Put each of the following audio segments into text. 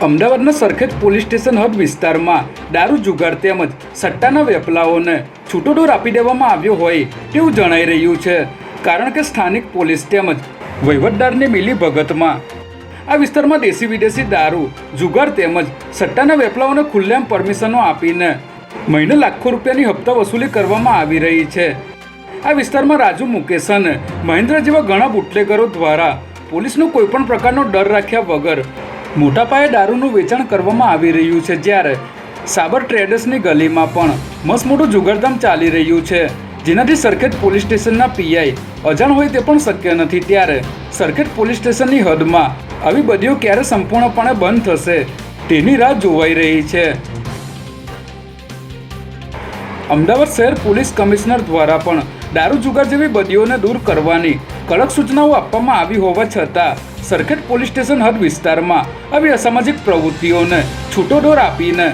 અમદાવાદના Sarkhej police station હદ વિસ્તારમાં દારૂ જુગાર તેમજ સટ્ટાના વેપલાઓને છૂટો દોર આપી દેવામાં આવ્યો હોય તેવું જણાઈ રહ્યું છે, કારણ કે સ્થાનિક પોલીસ તેમજ વહીવટદારની મિલીભગતમાં આ વિસ્તારમાં દેશી વિદેશી દારૂ જુગાર તેમજ સટ્ટાના વેપલાઓને ખુલ્લેઆમ પરમિશનો આપીને મહિને લાખો રૂપિયાની હપ્તા વસૂલી કરવામાં આવી રહી છે। આ વિસ્તારમાં રાજુ, મુકેશ અને મહેન્દ્ર જેવા ઘણા બુટલેગરો દ્વારા પોલીસનો કોઈપણ પ્રકારનો ડર રાખ્યા વગર મોટા પાયે દારૂનું વેચાણ કરવામાં આવી રહ્યું છે, જ્યારે સાબર ટ્રેડર્સની ગલીમાં પણ મસ્ત મોટું જુગારધામ ચાલી રહ્યું છે, જેનાથી સરખેજ પોલીસ સ્ટેશનના પીઆઈ અજાણ હોય તે પણ શક્ય નથી। ત્યારે સરખેજ પોલીસ સ્ટેશનની હદમાં આવી બદીઓ ક્યારે સંપૂર્ણપણે બંધ થશે તેની રાહ જોવાઈ રહી છે। અમદાવાદ શહેર પોલીસ કમિશનર દ્વારા પણ દારૂ જુગાર જેવી બદીઓને દૂર કરવાની કડક સૂચનાઓ આપવામાં આવી હોવા છતાં સરખેજ પોલીસ સ્ટેશન હદ વિસ્તારમાં આવી અસામાજિક પ્રવૃત્તિઓને છૂટો દોર આપીને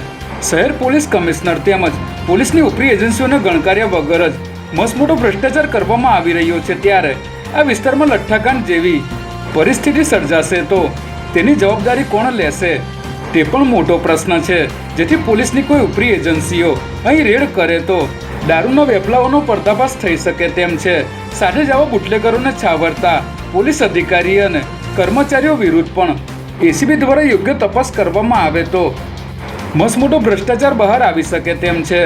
શહેર પોલીસ કમિશનર તેમજ પોલીસની ઉપરી એજન્સીઓને ગણકાર્યા વગર જ મસ્ત મોટો ભ્રષ્ટાચાર કરવામાં આવી રહ્યો છે। ત્યારે આ વિસ્તારમાં લઠ્ઠાકાંડ જેવી પરિસ્થિતિ સર્જાશે તો તેની જવાબદારી કોણ લેશે તે પણ મોટો પ્રશ્ન છે, જેથી પોલીસની કોઈ ઉપરી એજન્સીઓ અહીં રેડ કરે તો દારૂના વેપલાઓનો પર્દાફાશ થઈ શકે તેમ છે। સાથે જ આવા બુટલેગરોને છાવરતા પોલીસ અધિકારી અને કર્મચારીઓ વિરુદ્ધ પણ એસીબી દ્વારા યોગ્ય તપાસ કરવામાં આવે તો મસ્ત મોટો ભ્રષ્ટાચાર બહાર આવી શકે તેમ છે।